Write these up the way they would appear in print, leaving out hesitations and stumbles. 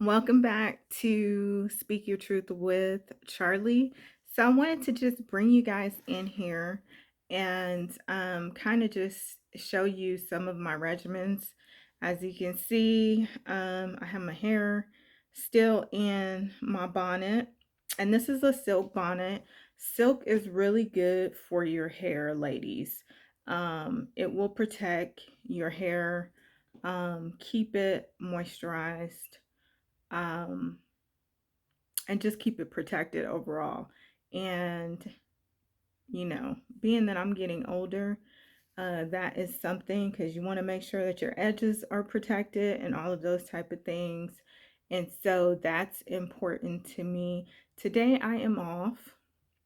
Welcome back to Speak Your Truth with Charlie. So, I wanted to just bring you guys in here and kind of just show you some of my regimens. As you can see, I have my hair still in my bonnet, and this is a silk bonnet. Silk is really good for your hair, ladies. It will protect your hair, keep it moisturized, um, and just keep it protected overall. And, being that I'm getting older, that is something because you want to make sure that your edges are protected and all of those type of things. And so that's important to me. Today I am off.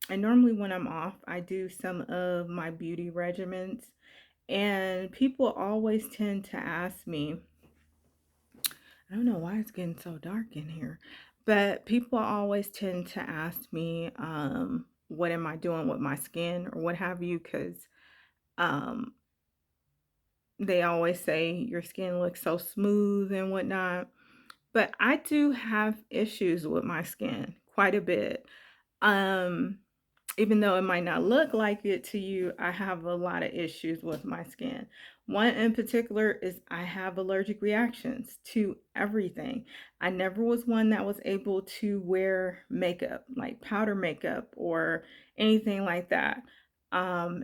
And normally when I'm off, I do some of my beauty regimens. And people always tend to ask me, I don't know why it's getting so dark in here, but people always tend to ask me, what am I doing with my skin or what have you, because um, they always say your skin looks so smooth and whatnot. But I do have issues with my skin quite a bit. Um, Even though it might not look like it to you, I have a lot of issues with my skin. One in particular is I have allergic reactions to everything. I never was one that was able to wear makeup, like powder makeup or anything like that. Um,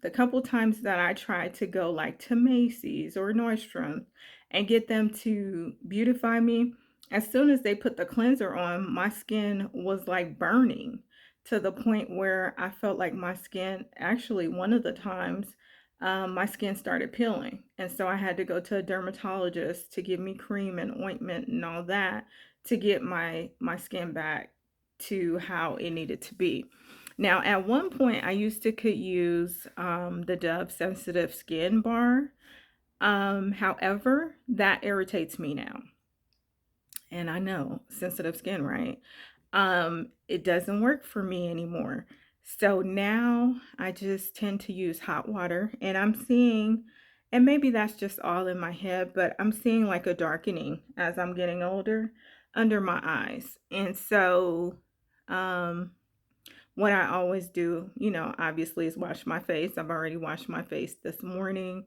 the couple times that I tried to go like to Macy's or Nordstrom and get them to beautify me, as soon as they put the cleanser on, my skin was like burning to the point where I felt like my skin, actually, one of the times, my skin started peeling. And so I had to go to a dermatologist to give me cream and ointment and all that to get my skin back to how it needed to be. Now, at one point, I used to could use the Dove Sensitive Skin Bar. However, that irritates me now. And I know, sensitive skin, right? It doesn't work for me anymore. So now I just tend to use hot water, and I'm seeing, and maybe that's just all in my head, but I'm seeing like a darkening as I'm getting older under my eyes. And so, um, what I always do, obviously is wash my face. I've already washed my face this morning.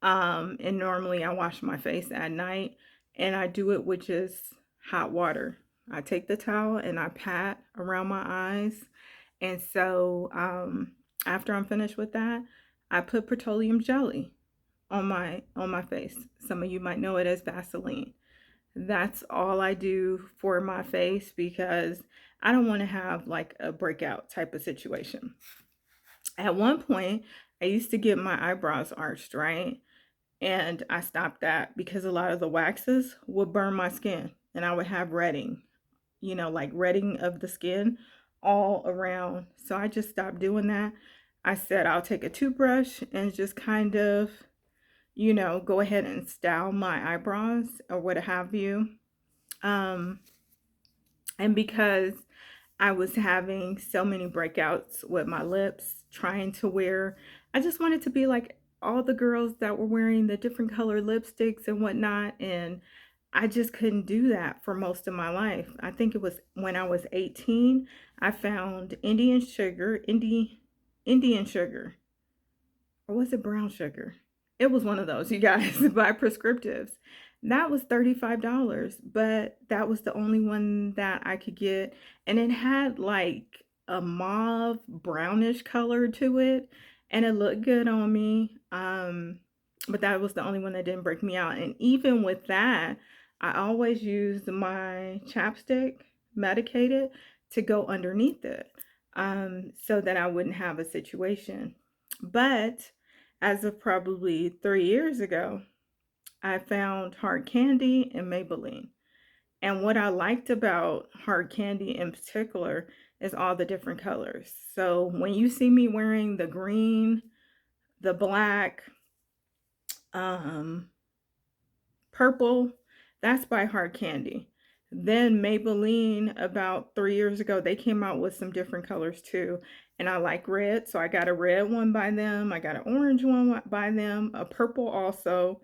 And normally I wash my face at night, and I do it with just hot water. I take the towel and I pat around my eyes. And so after I'm finished with that, I put petroleum jelly on my face. Some of you might know it as Vaseline. That's all I do for my face because I don't want to have like a breakout type of situation. At one point, I used to get my eyebrows arched, right? And I stopped that because a lot of the waxes would burn my skin and I would have redding, like redding of the skin all around. So I just stopped doing that. I said I'll take a toothbrush and just kind of, go ahead and style my eyebrows or what have you. Um, and because I was having so many breakouts with my lips, trying to wear, I just wanted to be like all the girls that were wearing the different colored lipsticks and whatnot. And I just couldn't do that for most of my life. I think it was when I was 18, I found Indian sugar, or was it brown sugar? It was one of those, you guys, by prescriptives. That was $35, but that was the only one that I could get. And it had like a mauve brownish color to it, and it looked good on me. But that was the only one that didn't break me out. And even with that, I always used my chapstick medicated to go underneath it, so that I wouldn't have a situation. But as of probably 3 years ago, I found hard candy and Maybelline. And what I liked about hard candy in particular is all the different colors. So when you see me wearing the green, the black, um, purple, that's by hard candy. Then Maybelline, about 3 years ago, they came out with some different colors too. And I like red, so I got a red one by them. I got an orange one by them, a purple also.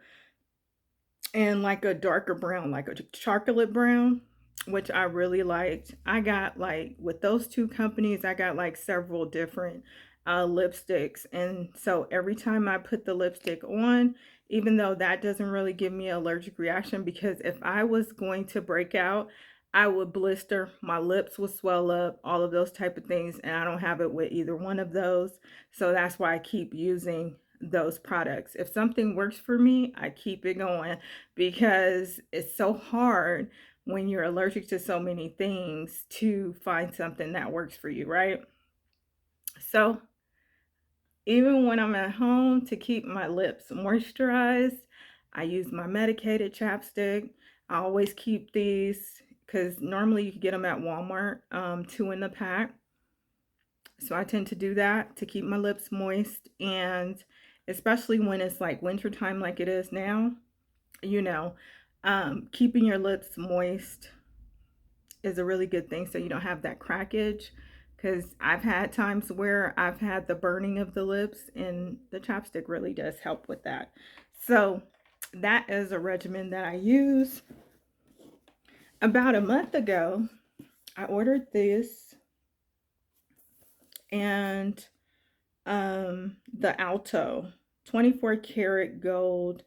and like a darker brown, like a chocolate brown, which I really liked. I got like with those two companies, I got like several different lipsticks. And so every time I put the lipstick on, even though that doesn't really give me an allergic reaction, because if I was going to break out, I would blister, my lips would swell up, all of those type of things. And I don't have it with either one of those. So that's why I keep using those products. If something works for me, I keep it going, because it's so hard when you're allergic to so many things to find something that works for you, right? So, even when I'm at home to keep my lips moisturized, I use my medicated chapstick. I always keep these because normally you can get them at Walmart, two in the pack. So I tend to do that to keep my lips moist, and especially when it's like wintertime like it is now, you know, keeping your lips moist is a really good thing so you don't have that crackage. Because I've had times where I've had the burning of the lips, and the chapstick really does help with that. So, that is a regimen that I use. About a month ago, I ordered this, and the Alto 24 karat gold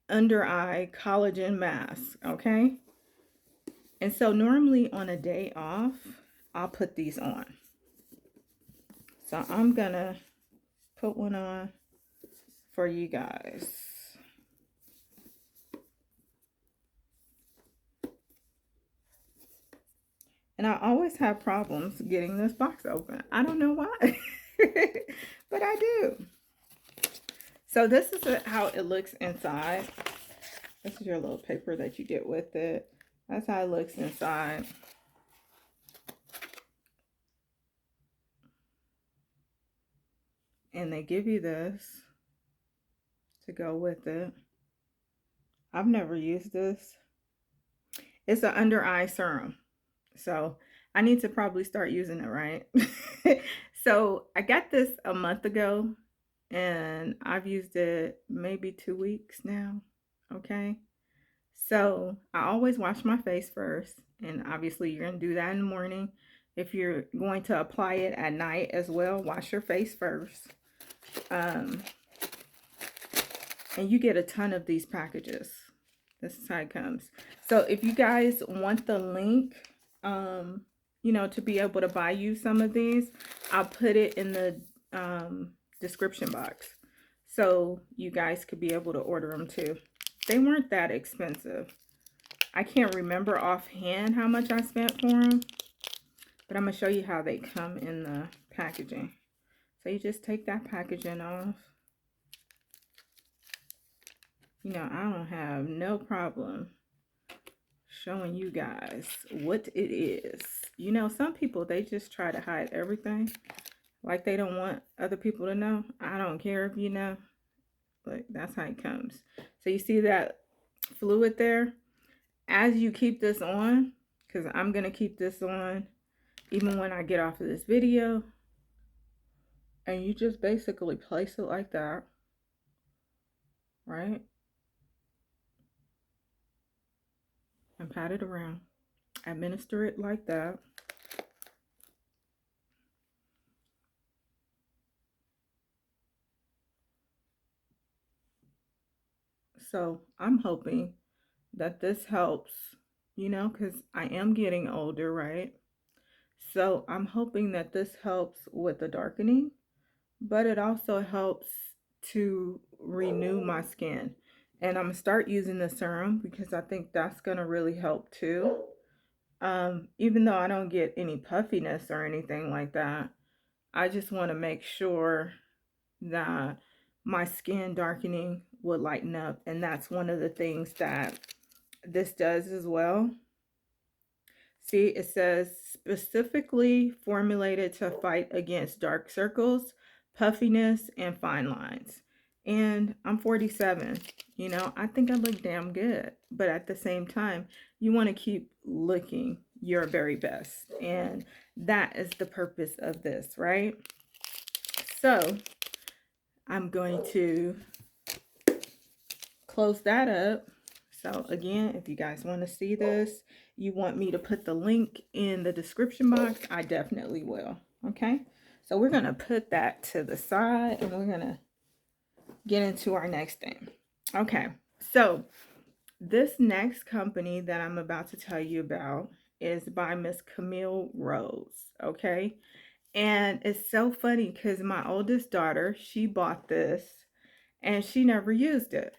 under eye collagen mask. Okay. And so normally on a day off, I'll put these on. So I'm gonna put one on for you guys. And I always have problems getting this box open. I don't know why, but I do. So this is how it looks inside. This is your little paper that you get with it. That's how it looks inside. And they give you this to go with it. I've never used this. It's an under eye serum. So I need to probably start using it, right? So I got this a month ago, and I've used it maybe 2 weeks now. Okay. So I always wash my face first. And obviously, you're going to do that in the morning. If you're going to apply it at night as well, wash your face first. Um, and you get a ton of these packages. This is how it comes. So if you guys want the link, to be able to buy you some of these, I'll put it in the description box. So you guys could be able to order them too. They weren't that expensive. I can't remember offhand how much I spent for them, but I'm going to show you how they come in the packaging. So you just take that packaging off. I don't have no problem showing you guys what it is. Some people, they just try to hide everything. Like they don't want other people to know. I don't care if you know. But that's how it comes. So you see that fluid there? As you keep this on, because I'm going to keep this on even when I get off of this video. And you just basically place it like that. Right? And pat it around. Administer it like that. So I'm hoping that this helps, because I am getting older, right? So I'm hoping that this helps with the darkening, but it also helps to renew my skin. And I'm going to start using the serum because I think that's going to really help too. Even though I don't get any puffiness or anything like that, I just want to make sure that my skin darkening would lighten up. And that's one of the things that this does as well. See, it says specifically formulated to fight against dark circles, puffiness, and fine lines. And I'm 47. I think I look damn good. But at the same time, you want to keep looking your very best. And that is the purpose of this, right? So I'm going to close that up So again, if you guys want to see this, you want me to put the link in the description box, I definitely will. Okay. So we're going to put that to the side and we're going to get into our next thing. Okay. So this next company that I'm about to tell you about is by Miss Camille Rose. Okay. And it's so funny because my oldest daughter, she bought this and she never used it.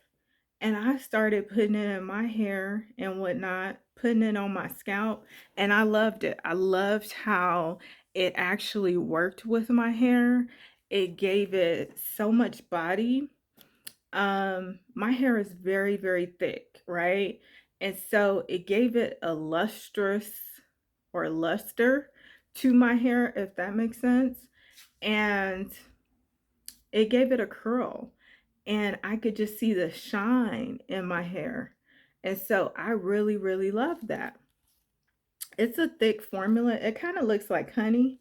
And I started putting it in my hair and whatnot, putting it on my scalp, and I loved it. I loved how it actually worked with my hair. It gave it so much body. My hair is very, very thick, right? And so it gave it a lustrous or luster to my hair, if that makes sense. And it gave it a curl and I could just see the shine in my hair. And so I really, really love that. It's a thick formula. It kind of looks like honey.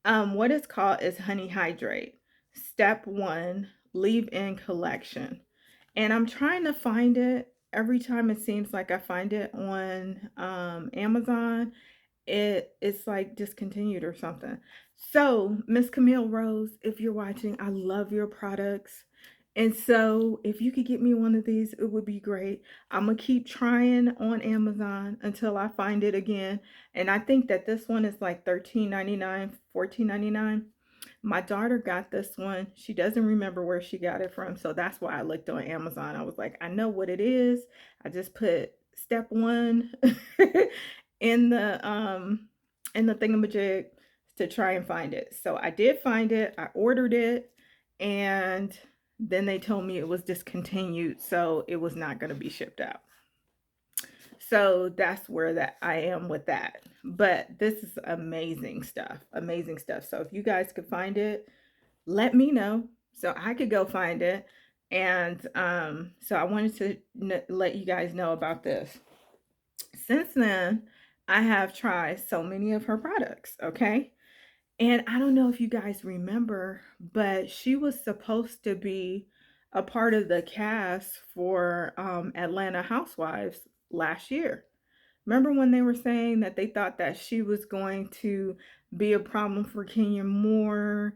What it's called is Honey Hydrate. Step 1, leave-in collection. And I'm trying to find it. Every time it seems like I find it on Amazon, it's like discontinued or something. So, Miss Camille Rose, if you're watching, I love your products. And so, if you could get me one of these, it would be great. I'm gonna keep trying on Amazon until I find it again. And I think that this one is like $13.99, $14.99. My daughter got this one. She doesn't remember where she got it from, so that's why I looked on Amazon. I was like, I know what it is. I just put step 1 in the thingamajig to try and find it. So I did find it. I ordered it, and then they told me it was discontinued, so it was not going to be shipped out. So that's where that I am with that. But this is amazing stuff. Amazing stuff. So if you guys could find it, let me know so I could go find it. And so I wanted to let you guys know about this. Since then, I have tried so many of her products, okay? And I don't know if you guys remember, but she was supposed to be a part of the cast for Atlanta Housewives last year. Remember when they were saying that they thought that she was going to be a problem for Kenya Moore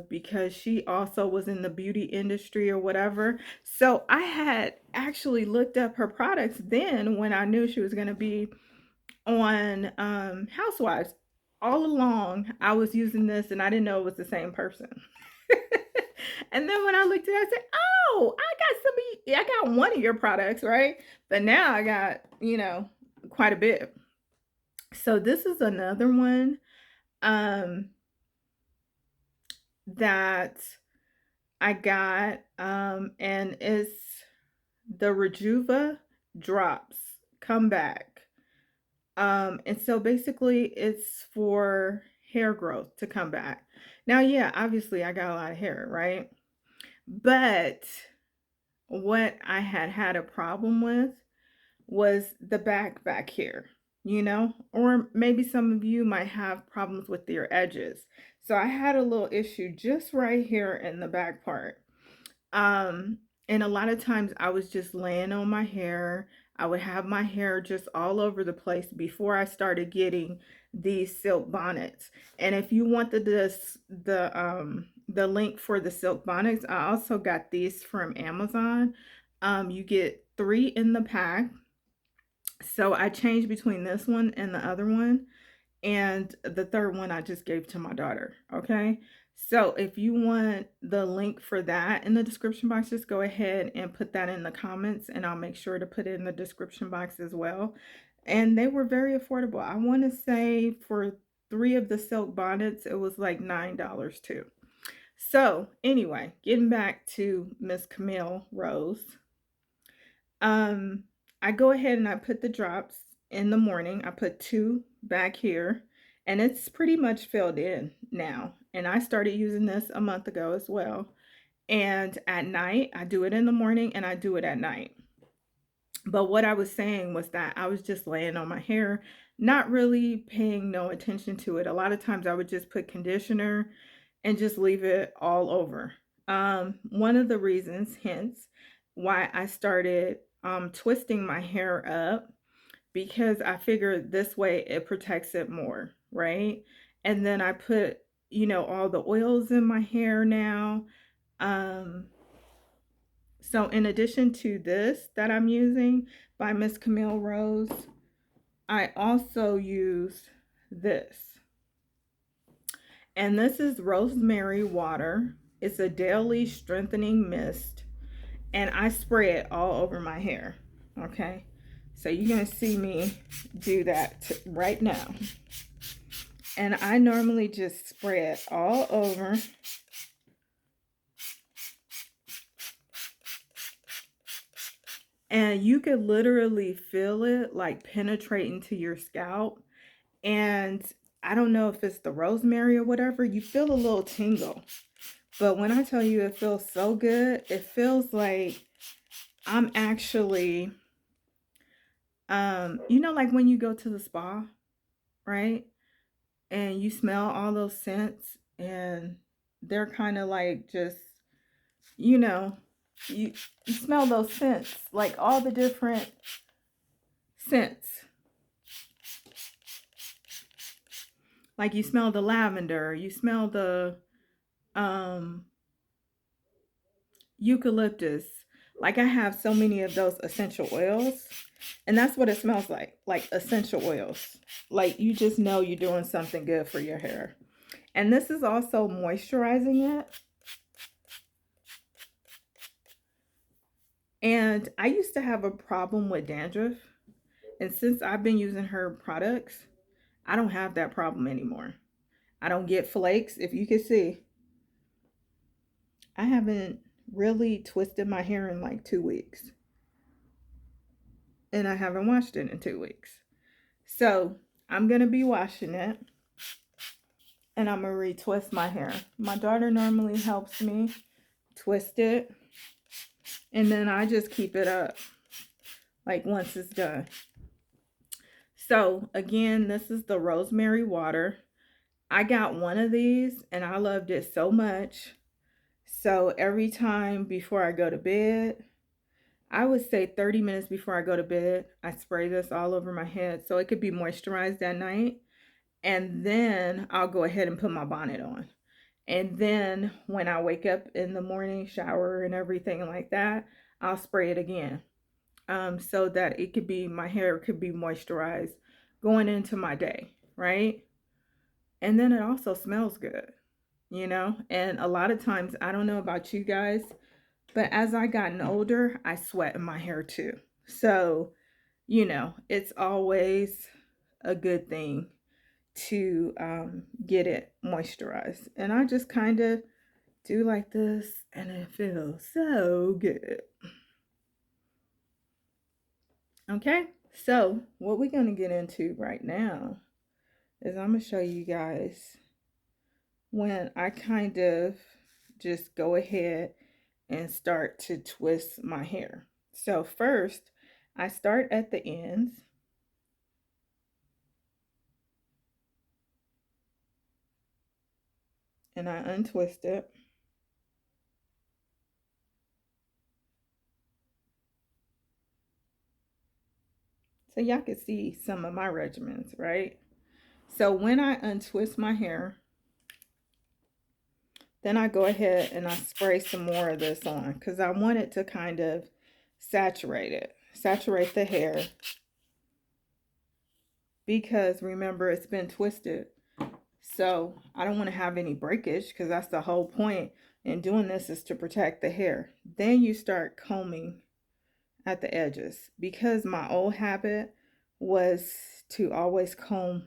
because she also was in the beauty industry or whatever. So I had actually looked up her products then when I knew she was going to be on Housewives. All along, I was using this and I didn't know it was the same person. And then when I looked at it, I said, "Oh, I got one of your products, right? But now I got, quite a bit." So this is another one that I got, and it's the Rejuva Drops Comeback. And so basically it's for hair growth to come back. Now, yeah, obviously I got a lot of hair, right? But what I had a problem with was the back here, or maybe some of you might have problems with your edges. So I had a little issue just right here in the back part. And a lot of times I was just laying on my hair. I would have my hair just all over the place before I started getting these silk bonnets. And if you want the link for the silk bonnets, I also got these from Amazon. You get 3 in the pack. So I changed between this one and the other one. And the third one I just gave to my daughter. Okay. So if you want the link for that in the description box, just go ahead and put that in the comments and I'll make sure to put it in the description box as well. And they were very affordable. I want to say for 3 of the silk bonnets, it was like $9 too. So anyway, getting back to Miss Camille Rose. I go ahead and I put the drops in the morning. I put 2 back here and it's pretty much filled in now. And I started using this a month ago as well. And at night, I do it in the morning and I do it at night. But what I was saying was that I was just laying on my hair, not really paying no attention to it. A lot of times I would just put conditioner and just leave it all over. One of the reasons, hence, why I started twisting my hair up because I figured this way it protects it more, right? And then I put, all the oils in my hair now. Um, so in addition to this that I'm using by Miss Camille Rose, I also use this. And this is rosemary water. It's a daily strengthening mist. And I spray it all over my hair. Okay. So you're going to see me do that right now. And I normally just spray it all over. And you could literally feel it like penetrating to your scalp. And I don't know if it's the rosemary or whatever, you feel a little tingle. But when I tell you it feels so good, it feels like I'm actually, like when you go to the spa, right? And you smell all those scents and they're kind of like just, you know, you, you smell those scents, like all the different scents. Like you smell the lavender, you smell the um eucalyptus. Like I have so many of those essential oils, and that's what it smells like essential oils. Like you just know you're doing something good for your hair. And this is also moisturizing it. And I used to have a problem with dandruff, and since I've been using her products, I don't have that problem anymore. I don't get flakes. If you can see, I haven't really twisted my hair in like 2 weeks, and I haven't washed it in 2 weeks. So I'm going to be washing it, and I'm going to retwist my hair. My daughter normally helps me twist it, and then I just keep it up like once it's done. So again, this is the rosemary water. I got one of these and I loved it so much. So every time before I go to bed, I would say 30 minutes before I go to bed, I spray this all over my head so it could be moisturized that night. And then I'll go ahead and put my bonnet on. And then when I wake up in the morning, shower and everything like that, I'll spray it again. So that it could be, my hair could be moisturized going into my day, right? And then it also smells good. And a lot of times, I don't know about you guys, but as I gotten older, I sweat in my hair too. So, it's always a good thing to get it moisturized. And I just kind of do like this, and it feels so good. Okay, so what we're going to get into right now is I'm going to show you guys when I kind of just go ahead and start to twist my hair. So first, I start at the ends. And I untwist it. So y'all can see some of my regimens, right? So when I untwist my hair, then I go ahead and I spray some more of this on because I want it to kind of saturate the hair. Because remember, it's been twisted. So I don't want to have any breakage because that's the whole point in doing this, is to protect the hair. Then you start combing at the edges, because my old habit was to always comb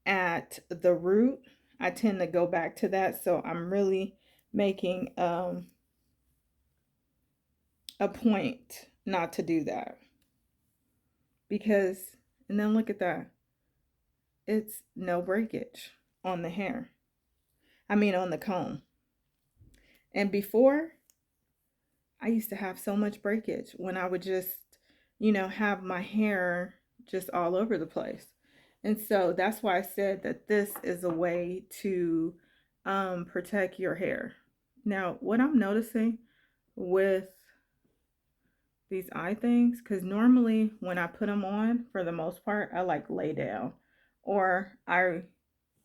at the root. I tend to go back to that, so I'm really making a point not to do that, because, and then look at that, it's no breakage on the hair. I mean on the comb. And before, I used to have so much breakage when I would just, have my hair just all over the place. And so that's why I said that this is a way to protect your hair. Now, what I'm noticing with these eye things, because normally when I put them on, for the most part, I like lay down, or I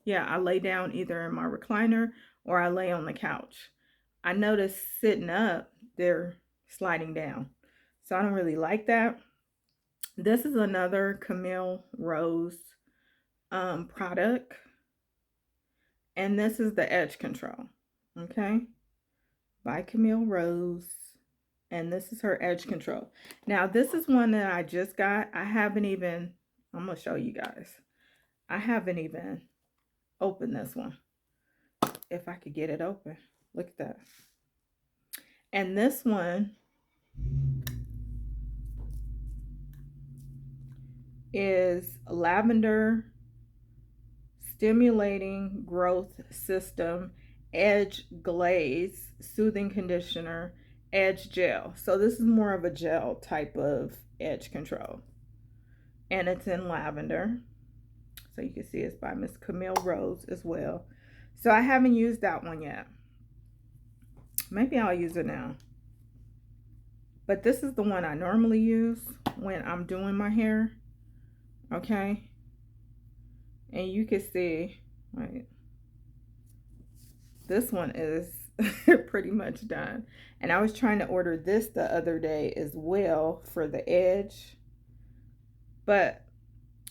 lay down either in my recliner or I lay on the couch. I notice sitting up, they're sliding down. So I don't really like that. This is another Camille Rose product, and this is the edge control. Okay, by Camille Rose, and this is her edge control. Now, this is one that I just got. I'm gonna show you guys. I haven't even opened this one. If I could get it open, look at that. And this one is lavender stimulating growth system edge glaze soothing conditioner edge gel. So this is more of a gel type of edge control, and it's in lavender. So you can see it's by Miss Camille Rose as well. So I haven't used that one yet. Maybe I'll use it now. But this is the one I normally use when I'm doing my hair. Okay. And you can see, right, this one is pretty much done. And I was trying to order this the other day as well for the edge. But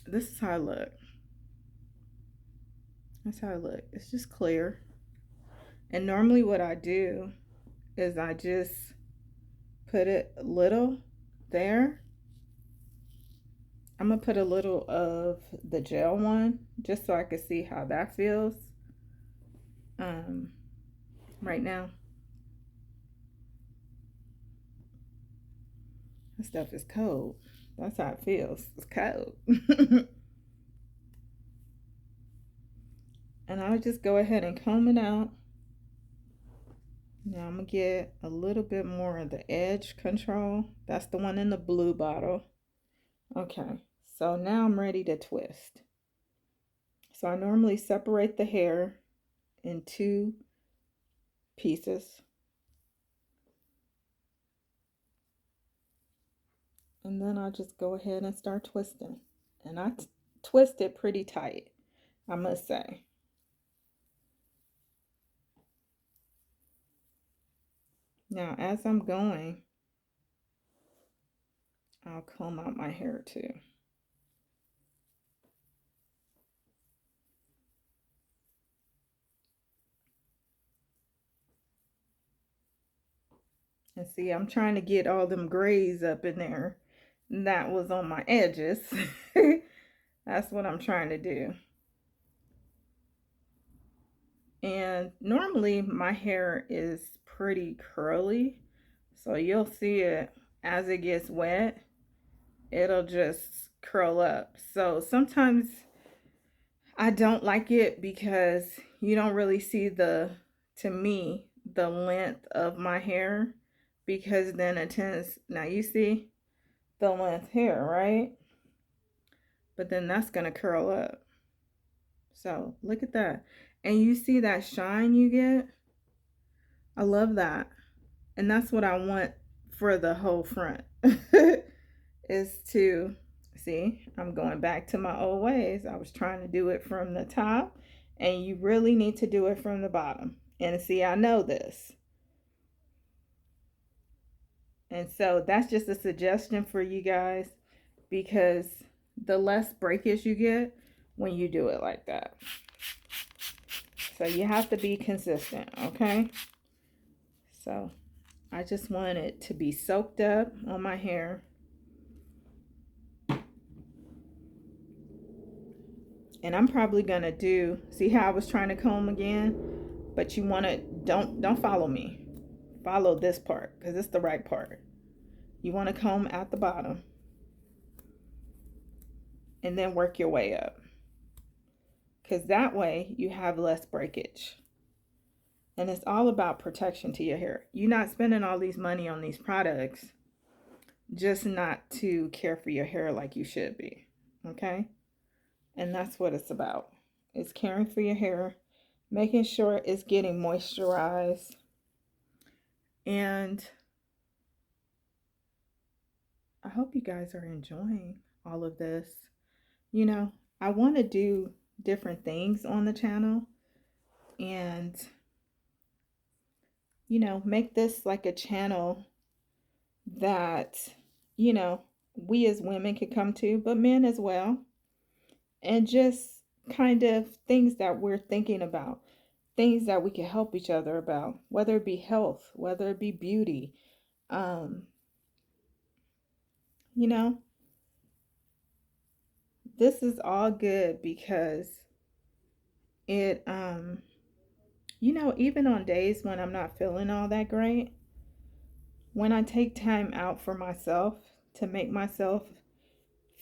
this is how I look. That's how I look. It's just clear. And normally what I do is I just put it a little there. I'm going to put a little of the gel one just so I can see how that feels right now. This stuff is cold. That's how it feels. It's cold. And I'll just go ahead and comb it out. Now I'm going to get a little bit more of the edge control. That's the one in the blue bottle. Okay, so now I'm ready to twist. So I normally separate the hair in 2 pieces. And then I just go ahead and start twisting. And I twist it pretty tight, I must say. Now, as I'm going, I'll comb out my hair too. And see, I'm trying to get all them grays up in there that was on my edges. That's what I'm trying to do. And normally my hair is pretty curly, so you'll see it as it gets wet, it'll just curl up. So sometimes I don't like it because you don't really see to me, the length of my hair, because then it tends, now you see the length here, right? But then that's gonna curl up. So look at that. And you see that shine you get? I love that. And that's what I want for the whole front. Is to, see, I'm going back to my old ways. I was trying to do it from the top, and you really need to do it from the bottom. And see, I know this. And so that's just a suggestion for you guys, because the less breakage you get when you do it like that. So you have to be consistent, okay? So I just want it to be soaked up on my hair. And I'm probably gonna do, see how I was trying to comb again? But you wanna, don't follow me. Follow this part, because it's the right part. You wanna comb at the bottom. And then work your way up. Because that way you have less breakage. And it's all about protection to your hair. You're not spending all these money on these products just not to care for your hair like you should be. Okay? And that's what it's about. It's caring for your hair, making sure it's getting moisturized, and I hope you guys are enjoying all of this. You know, I want to do different things on the channel and, make this like a channel that, you know, we as women can come to, but men as well. And just kind of things that we're thinking about, things that we can help each other about, whether it be health, whether it be beauty. Um, you know, this is all good because even on days when I'm not feeling all that great, when I take time out for myself to make myself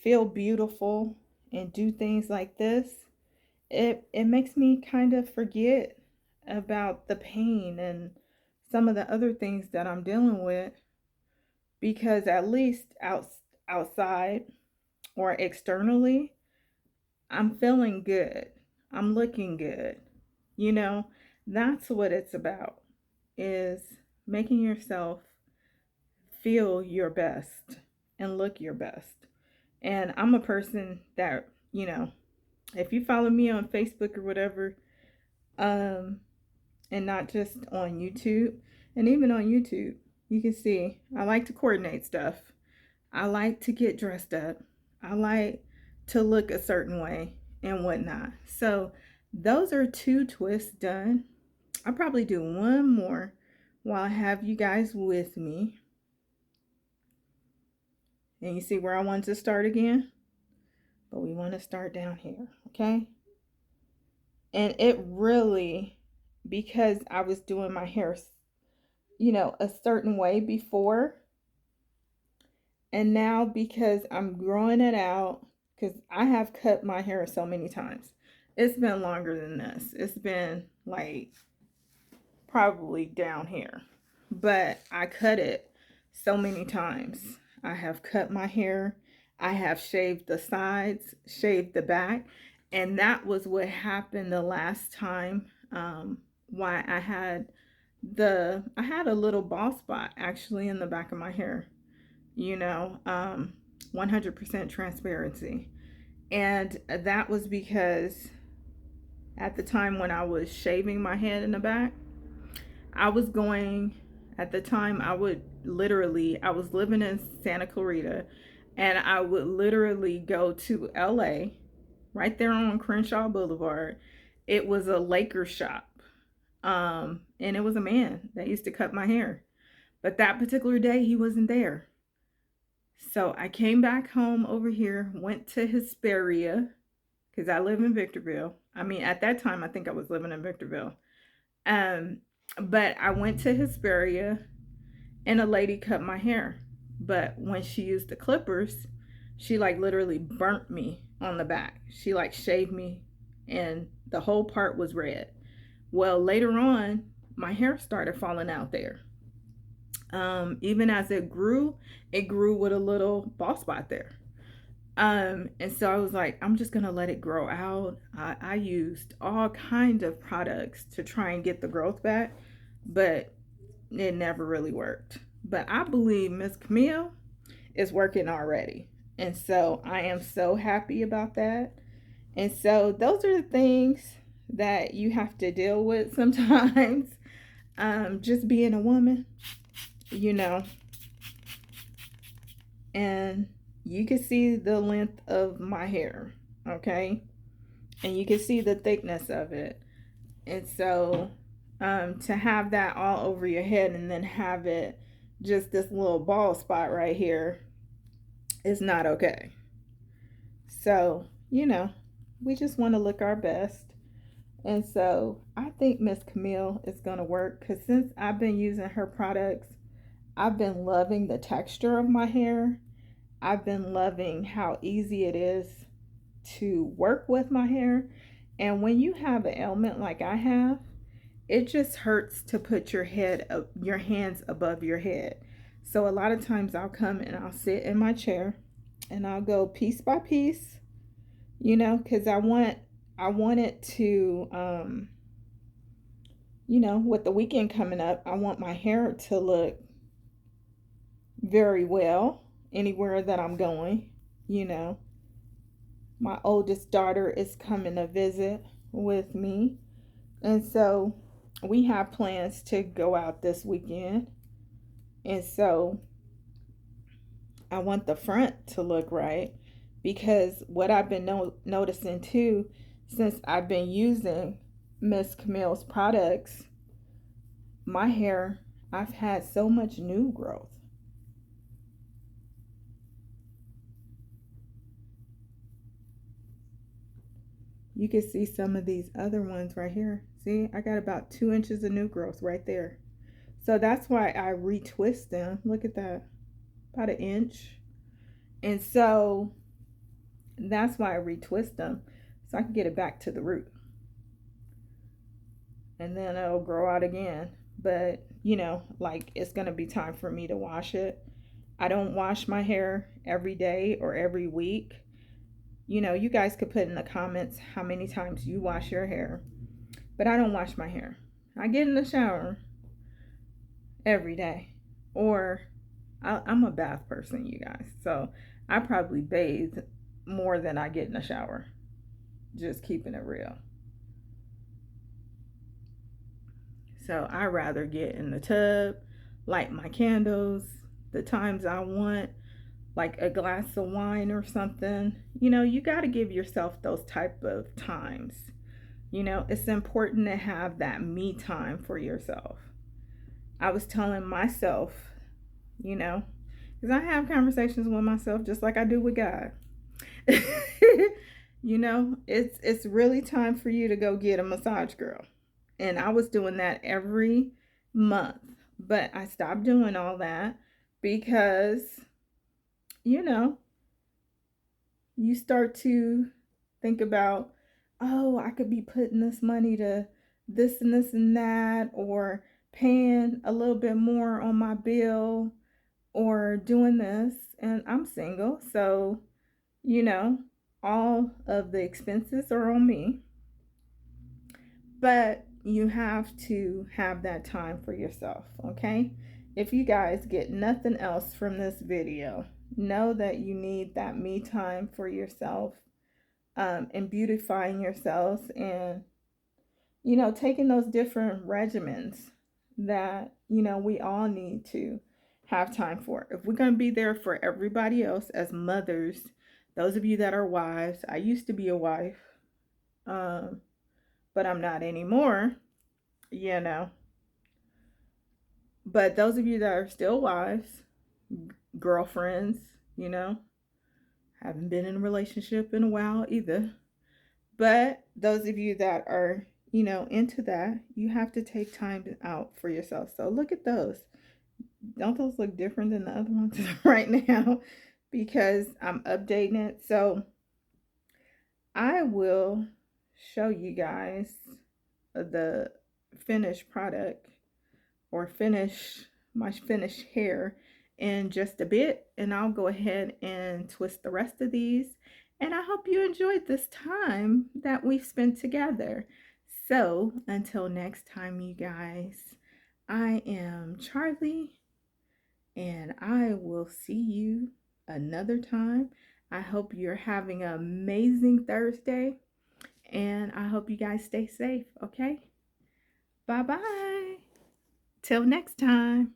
feel beautiful and do things like this, it makes me kind of forget about the pain and some of the other things that I'm dealing with, because at least outside or externally, I'm feeling good. I'm looking good. You know, that's what it's about, is making yourself feel your best and look your best. And I'm a person that, if you follow me on Facebook or whatever, um, and not just on YouTube, and even on YouTube, you can see I like to coordinate stuff. I like to get dressed up. I like to look a certain way and whatnot. So those are two twists done. I'll probably do one more while I have you guys with me. And you see where I want to start again? But we want to start down here, okay? And it really, because I was doing my hair, a certain way before, and now because I'm growing it out, because I have cut my hair so many times. It's been longer than this. It's been like probably down here. But I cut it so many times. I have cut my hair. I have shaved the sides, shaved the back. And that was what happened the last time. Why I had a little bald spot actually in the back of my hair. 100% transparency. And that was because at the time when I was shaving my head in the back, I was going, at the time, I was living in Santa Clarita, and I would literally go to LA, right there on Crenshaw Boulevard. It was a Lakers shop. And it was a man that used to cut my hair. But that particular day, he wasn't there. So I came back home over here, went to Hesperia, because I live in Victorville. I mean, at that time, I think I was living in Victorville. Um, but I went to Hesperia and a lady cut my hair. But when she used the clippers, she like literally burnt me on the back. She like shaved me and the whole part was red. Well, later on, my hair started falling out there. Even as it grew with a little bald spot there. And so I was like, I'm just gonna let it grow out. I used all kinds of products to try and get the growth back, but it never really worked. But I believe Miss Camille is working already. And so I am so happy about that. And so those are the things that you have to deal with sometimes. Just being a woman, you know. And you can see the length of my hair, okay? And you can see the thickness of it. And so to have that all over your head and then have it just this little bald spot right here is not okay. So, we just want to look our best. And so I think Miss Camille is going to work, because since I've been using her products, I've been loving the texture of my hair. I've been loving how easy it is to work with my hair. And when you have an ailment like I have, it just hurts to put your hands above your head. So a lot of times I'll come and I'll sit in my chair and I'll go piece by piece, because I want it to, with the weekend coming up, I want my hair to look very well. anywhere that I'm going. You know, my oldest daughter is coming to visit with me. And so we have plans to go out this weekend. And so I want the front to look right because what I've been noticing too, since I've been using Miss Camille's products, my hair, I've had so much new growth. You can see some of these other ones right here. See, I got about 2 inches of new growth right there. So that's why I retwist them. Look at that, about an inch. And so that's why I retwist them, so I can get it back to the root. And then it'll grow out again. But, you know, like it's going to be time for me to wash it. I don't wash my hair every day or every week. You know, you guys could put in the comments how many times you wash your hair. But I don't wash my hair. I get in the shower every day. Or I'm a bath person, you guys. So I probably bathe more than I get in the shower. Just keeping it real. So I rather get in the tub, light my candles, the times I want, like a glass of wine or something. You know, you got to give yourself those type of times. You know, it's important to have that me time for yourself. I was telling myself, you know, because I have conversations with myself just like I do with God. You know, it's really time for you to go get a massage, girl. And I was doing that every month, but I stopped doing all that because, you know, you start to think about, oh, I could be putting this money to this and this and that, or paying a little bit more on my bill, or doing this. And I'm single, so, you know, all of the expenses are on me. But you have to have that time for yourself, okay? If you guys get nothing else from this video, know that you need that me time for yourself, and beautifying yourselves, and, you know, taking those different regimens that, you know, we all need to have time for. If we're going to be there for everybody else as mothers, those of you that are wives, I used to be a wife, um, but I'm not anymore, you know. But those of you that are still wives, girlfriends, you know, haven't been in a relationship in a while either. But those of you that are, you know, into that, you have to take time out for yourself. So look at those. Don't those look different than the other ones right now? Because I'm updating it. So I will show you guys the finished product, or my finished hair, in just a bit, and I'll go ahead and twist the rest of these. And I hope you enjoyed this time that we've spent together. So until next time, you guys, I am Charlie, and I will see you another time. I hope you're having an amazing Thursday, and I hope you guys stay safe, okay? Bye bye. Till next time.